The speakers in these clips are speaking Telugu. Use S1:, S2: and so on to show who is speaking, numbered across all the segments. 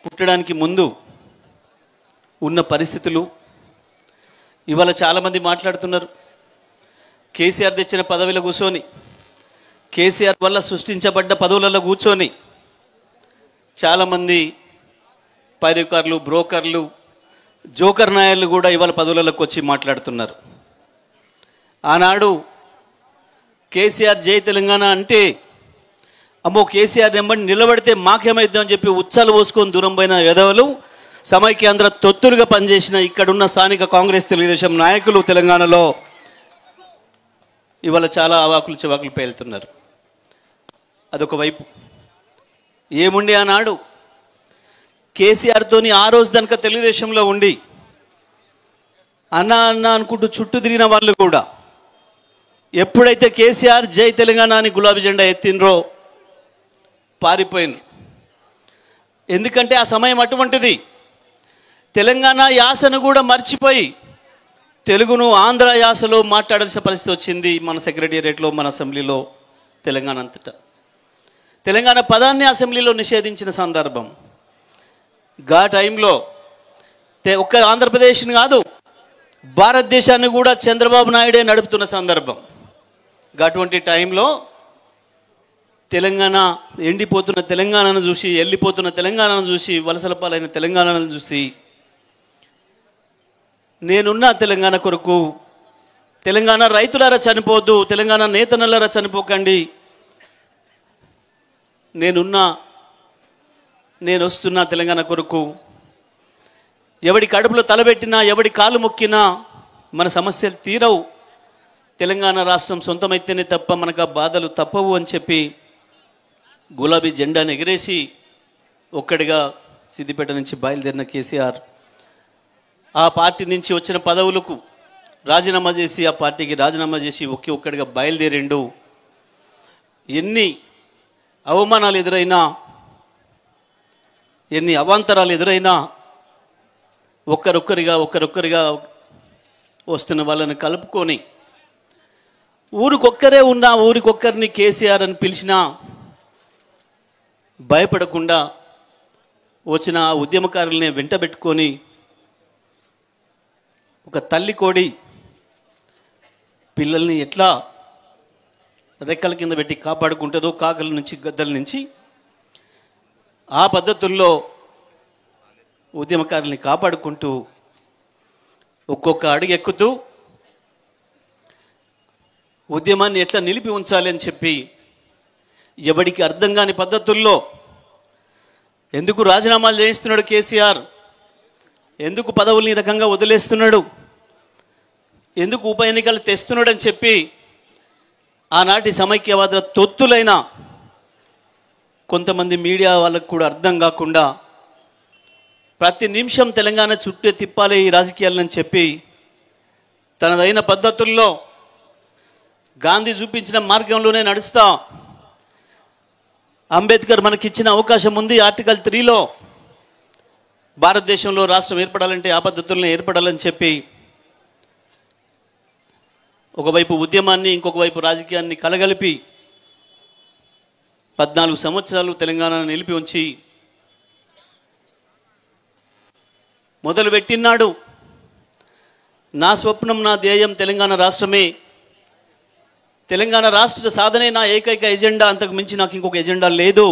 S1: పుట్టడానికి ముందు ఉన్న పరిస్థితులు ఇవాళ చాలామంది మాట్లాడుతున్నారు. కేసీఆర్ తెచ్చిన పదవిలో కూర్చొని, కేసీఆర్ వల్ల సృష్టించబడ్డ పదవులలో కూర్చొని చాలామంది పైరకారులు, బ్రోకర్లు, జోకర్ నాయర్లు కూడా ఇవాళ పదవులలోకి వచ్చి మాట్లాడుతున్నారు. ఆనాడు కేసీఆర్ జై తెలంగాణ అంటే అమ్మో కేసీఆర్ నెంబడి నిలబడితే మాకేమైద్దామని చెప్పి ఉచ్చాలు పోసుకొని దూరం పోయిన ఎదవలు సమైక్యాంధ్ర తొత్తులుగా పనిచేసిన ఇక్కడున్న స్థానిక కాంగ్రెస్ తెలుగుదేశం నాయకులు తెలంగాణలో ఇవాళ చాలా అవాకులు చివాకులు పేలుతున్నారు. అదొక వైపు. ఏముండి ఆనాడు కేసీఆర్తోని ఆ రోజు దానిక తెలుగుదేశంలో ఉండి అన్న అన్న అనుకుంటూ చుట్టూ తిరిగిన వాళ్ళు కూడా ఎప్పుడైతే కేసీఆర్ జై తెలంగాణ అని గులాబీ జెండా ఎత్తినరో పారిపోయినరు. ఎందుకంటే ఆ సమయం అటువంటిది. తెలంగాణ యాసను కూడా మర్చిపోయి తెలుగును ఆంధ్ర యాసలో మాట్లాడాల్సిన పరిస్థితి వచ్చింది. మన సెక్రటేరియట్లో, మన అసెంబ్లీలో, తెలంగాణ అంతటా. తెలంగాణ పదాన్ని అసెంబ్లీలో నిషేధించిన సందర్భం. గా టైంలో ఒక్క ఆంధ్రప్రదేశ్ని కాదు, భారతదేశాన్ని కూడా చంద్రబాబు నాయుడే నడుపుతున్న సందర్భం. అటువంటి టైంలో తెలంగాణ ఎండిపోతున్న తెలంగాణను చూసి, వెళ్ళిపోతున్న తెలంగాణను చూసి, వలసల పాలైన తెలంగాణను చూసి నేనున్న తెలంగాణ కొరకు, తెలంగాణ రైతులారా చనిపోవద్దు, తెలంగాణ నేతన్నలారా చనిపోకండి, నేను వస్తున్నా తెలంగాణ కొరకు, ఎవడి కడుపులో తలబెట్టినా, ఎవడి కాలు మొక్కినా మన సమస్యలు తీరవు, తెలంగాణ రాష్ట్రం సొంతమైతేనే తప్ప మనకు ఆ బాధలు తప్పవు అని చెప్పి గులాబీ జెండాను ఎగిరేసి ఒక్కడిగా సిద్దిపేట నుంచి బయలుదేరిన కేసీఆర్ ఆ పార్టీ నుంచి వచ్చిన పదవులకు రాజీనామా చేసి, ఆ పార్టీకి రాజీనామా చేసి ఒక్కడిగా బయలుదేరిండు. ఎన్ని అవమానాలు ఎదురైనా, ఎన్ని అవాంతరాలు ఎదురైనా ఒక్కరొక్కరిగా వస్తున్న వాళ్ళని కలుపుకొని ఊరికొక్కరే ఉన్నా, ఊరికొక్కరిని కేసీఆర్ అని పిలిచినా భయపడకుండా వచ్చిన ఆ ఉద్యమకారుల్ని వెంటబెట్టుకొని ఒక తల్లి కోడి పిల్లల్ని ఎట్లా రెక్కల కింద పెట్టి కాపాడుకుంటుందో కాకల నుంచి, గద్దల నుంచి, ఆ పద్ధతుల్లో ఉద్యమకారుల్ని కాపాడుకుంటూ ఒక్కొక్క అడుగు ఎక్కుతూ ఉద్యమాన్ని ఎట్లా నిలిపి ఉంచాలి అని చెప్పి ఎవడికి అర్థం కాని పద్ధతుల్లో ఎందుకు రాజీనామాలు చేయిస్తున్నాడు కేసీఆర్, ఎందుకు పదవుల్ని రకంగా వదిలేస్తున్నాడు, ఎందుకు ఉప ఎన్నికలు తెస్తున్నాడు అని చెప్పి ఆనాటి సమైక్యవాద తొత్తులైన కొంతమంది మీడియా వాళ్ళకు కూడా అర్థం కాకుండా ప్రతి నిమిషం తెలంగాణ చుట్టే తిప్పాలి ఈ రాజకీయాలని చెప్పి తనదైన పద్ధతుల్లో గాంధీ చూపించిన మార్గంలోనే నడుస్తా, అంబేద్కర్ మనకిచ్చిన అవకాశం ఉంది ఆర్టికల్ 3లో భారతదేశంలో రాష్ట్రం ఏర్పడాలంటే ఆ పద్ధతులను ఏర్పడాలని చెప్పి ఒకవైపు ఉద్యమాన్ని, ఇంకొక వైపు రాజకీయాన్ని కలగలిపి 14 సంవత్సరాలు తెలంగాణను నిలిపి ఉంచి మొదలుపెట్టినాడు. నా స్వప్నం, నా ధ్యేయం తెలంగాణ రాష్ట్రమే, తెలంగాణ రాష్ట్ర సాధనే నా ఏకైక ఎజెండా, అంతకు మించి నాకు ఇంకొక ఎజెండా లేదు.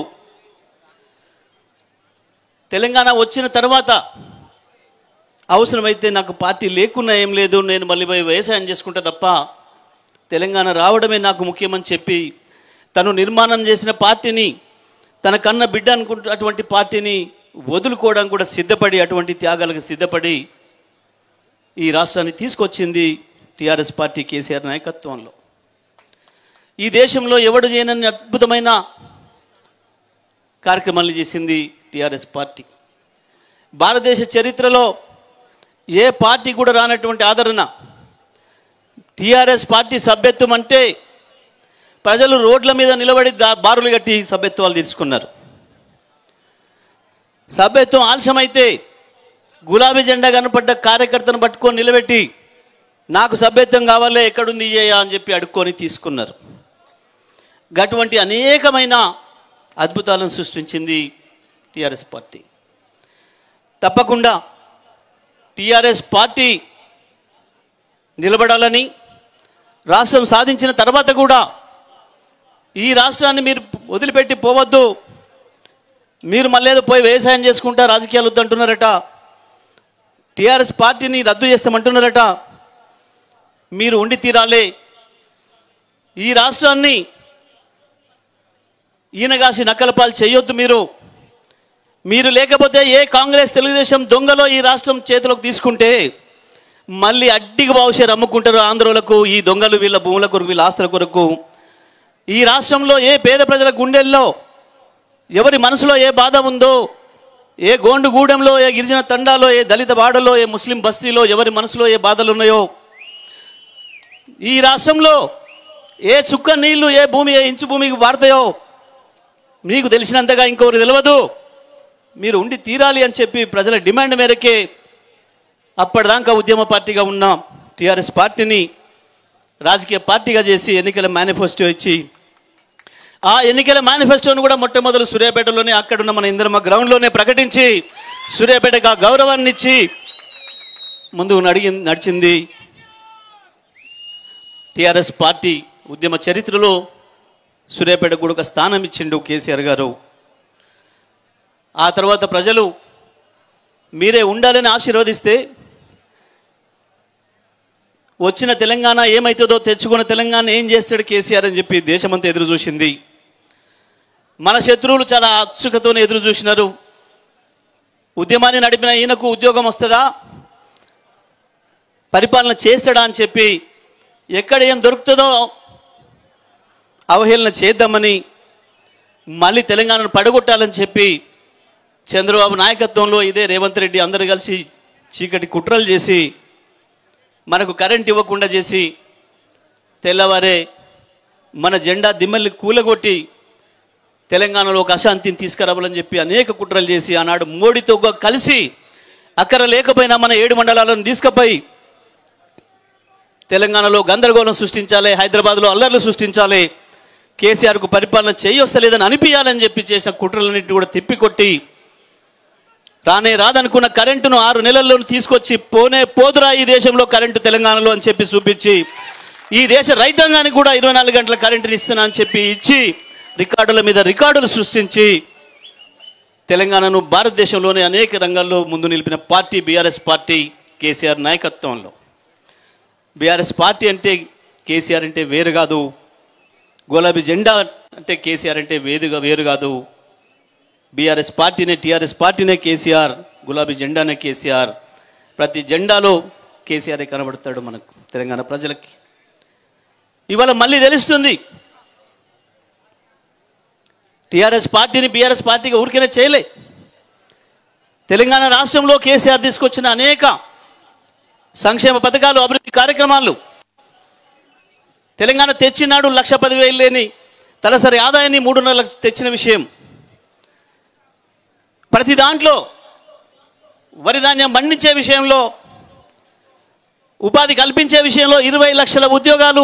S1: తెలంగాణ వచ్చిన తర్వాత అవసరమైతే నాకు పార్టీ లేకున్నా ఏం లేదు, నేను మళ్ళీ పోయి వ్యవసాయం చేసుకుంటా తప్ప తెలంగాణ రావడమే నాకు ముఖ్యమని చెప్పి తను నిర్మాణం చేసిన పార్టీని, తన కన్న బిడ్డ అనుకుంటే అటువంటి పార్టీని వదులుకోవడానికి కూడా సిద్ధపడి, అటువంటి త్యాగాలకు సిద్ధపడి ఈ రాష్ట్రాన్ని తీసుకొచ్చింది టీఆర్ఎస్ పార్టీ కేసీఆర్ నాయకత్వంలో. ఈ దేశంలో ఎవడు చేయనన్ని అద్భుతమైన కార్యక్రమాలు చేసింది టీఆర్ఎస్ పార్టీ. భారతదేశ చరిత్రలో ఏ పార్టీ కూడా రానటువంటి ఆదరణ టీఆర్ఎస్ పార్టీ సభ్యత్వం అంటే ప్రజలు రోడ్ల మీద నిలబడి బారులు కట్టి సభ్యత్వాలు తీసుకున్నారు. సభ్యత్వం ఆలస్యమైతే గులాబీ జెండా కనపడ్డ కార్యకర్తను పట్టుకొని నిలబెట్టి నాకు సభ్యత్వం కావాలే, ఎక్కడుంది ఇయ్యా అని చెప్పి అడుక్కొని తీసుకున్నారు. అటువంటి అనేకమైన అద్భుతాలను సృష్టించింది టీఆర్ఎస్ పార్టీ. తప్పకుండా టీఆర్ఎస్ పార్టీ నిలబడాలని, రాష్ట్రం సాధించిన తర్వాత కూడా ఈ రాష్ట్రాన్ని మీరు వదిలిపెట్టి పోవద్దు, మీరు మళ్ళీ ఏదో పోయి వ్యవసాయం చేసుకుంటా రాజకీయాలు వద్దంటున్నారట, టీఆర్ఎస్ పార్టీని రద్దు చేస్తామంటున్నారట, మీరు ఉండి తీరాలే, ఈ రాష్ట్రాన్ని ఈయనగాసి నక్కలపాలు చేయొద్దు, మీరు లేకపోతే ఏ కాంగ్రెస్ తెలుగుదేశం దొంగలో ఈ రాష్ట్రం చేతిలోకి తీసుకుంటే మళ్ళీ అడ్డికి భవిష్యత్తు అమ్ముకుంటారు ఆంధ్రులకు, ఈ దొంగలు వీళ్ళ భూముల కొరకు వీళ్ళ ఆస్తుల కొరకు. ఈ రాష్ట్రంలో ఏ పేద ప్రజల గుండెల్లో ఎవరి మనసులో ఏ బాధ ఉందో, ఏ గోండుగూడెంలో, ఏ గిరిజన తండాలో, ఏ దళిత వాడలో, ఏ ముస్లిం బస్తీలో ఎవరి మనసులో ఏ బాధలు ఉన్నాయో, ఈ రాష్ట్రంలో ఏ చుక్క నీళ్లు ఏ భూమి ఏ ఇంచు భూమికి వాడతాయో మీకు తెలిసినంతగా ఇంకొకరు తెలియదు, మీరు ఉండి తీరాలి అని చెప్పి ప్రజల డిమాండ్ మేరకే అప్పటిదాకా ఉద్యమ పార్టీగా ఉన్న టీఆర్ఎస్ పార్టీని రాజకీయ పార్టీగా చేసి ఎన్నికల మేనిఫెస్టో ఇచ్చి, ఆ ఎన్నికల మేనిఫెస్టోను కూడా మొట్టమొదలు సూర్యాపేటలోనే అక్కడున్న మన ఇంద్రమ్మ గ్రౌండ్లోనే ప్రకటించి సూర్యాపేటకు ఆ గౌరవాన్ని ఇచ్చి ముందుకు నడిచింది టీఆర్ఎస్ పార్టీ. ఉద్యమ చరిత్రలో సూర్యాపేట కూడా ఒక స్థానం ఇచ్చిండు కేసీఆర్ గారు. ఆ తర్వాత ప్రజలు మీరే ఉండాలని ఆశీర్వదిస్తే వచ్చిన తెలంగాణ ఏమవుతుందో, తెచ్చుకున్న తెలంగాణ ఏం చేస్తాడు కేసీఆర్ అని చెప్పి దేశమంతా ఎదురు చూసింది. మన శత్రువులు చాలా ఉత్సుకతోనే ఎదురు చూసినారు. ఉద్యమాన్ని నడిపిన ఈయనకు ఉద్యోగం వస్తుందా, పరిపాలన చేస్తాడా అని చెప్పి ఎక్కడ ఏం దొరుకుతుందో అవహేళన చేద్దామని, మళ్ళీ తెలంగాణను పడగొట్టాలని చెప్పి చంద్రబాబు నాయకత్వంలో ఇదే రేవంత్ రెడ్డి అందరూ కలిసి చీకటి కుట్రలు చేసి మనకు కరెంట్ ఇవ్వకుండా చేసి తెల్లవారే మన జెండా దిమ్మల్ని కూలగొట్టి తెలంగాణలో ఒక అశాంతిని తీసుకురావాలని చెప్పి అనేక కుట్రలు చేసి ఆనాడు మోడీతో కలిసి అక్కర లేకపోయినా మన 7 మండలాలను తీసుకుపోయి తెలంగాణలో గందరగోళం సృష్టించాలి, హైదరాబాద్లో అల్లర్లు సృష్టించాలి, కేసీఆర్కు పరిపాలన చేయొస్తలేదని అనిపించాలని చెప్పి చేసిన కుట్రలన్నింటినీ కూడా తిప్పికొట్టి రానే రాదనుకున్న కరెంటును 6 నెలల్లో తీసుకొచ్చి పోదురా ఈ దేశంలో కరెంటు తెలంగాణలో అని చెప్పి చూపించి ఈ దేశ రైతాంగానికి కూడా 24 గంటల కరెంటుని ఇస్తున్నా అని చెప్పి ఇచ్చి రికార్డుల మీద రికార్డులు సృష్టించి తెలంగాణను భారతదేశంలోనే అనేక రంగాల్లో ముందు నిలిపిన పార్టీ బీఆర్ఎస్ పార్టీ కేసీఆర్ నాయకత్వంలో. బీఆర్ఎస్ పార్టీ అంటే కేసీఆర్ అంటే వేరు కాదు, గులాబీ జెండా అంటే కేసీఆర్ అంటే వేరు కాదు. బీఆర్ఎస్ పార్టీనే టీఆర్ఎస్ పార్టీనే కేసీఆర్, గులాబీ జెండానే కేసీఆర్. ప్రతి జెండాలో కేసీఆర్ కనబడతాడు మనకు తెలంగాణ ప్రజలకి. ఇవాళ మళ్ళీ తెలుస్తుంది టీఆర్ఎస్ పార్టీని బీఆర్ఎస్ పార్టీగా ఊరికనే చేయలే. తెలంగాణ రాష్ట్రంలో కేసీఆర్ తీసుకొచ్చిన అనేక సంక్షేమ పథకాలు, అభివృద్ధి కార్యక్రమాలు, తెలంగాణ తెచ్చినాడు 1,10,000 లేని తలసరి ఆదాయాన్ని 3.5 లక్షలు తెచ్చిన విషయం, ప్రతి దాంట్లో వరి ధాన్యం పండించే విషయంలో, ఉపాధి కల్పించే విషయంలో 20 లక్షల ఉద్యోగాలు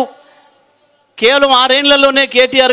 S1: కేవలం 6 ఏళ్లలోనే కేటీఆర్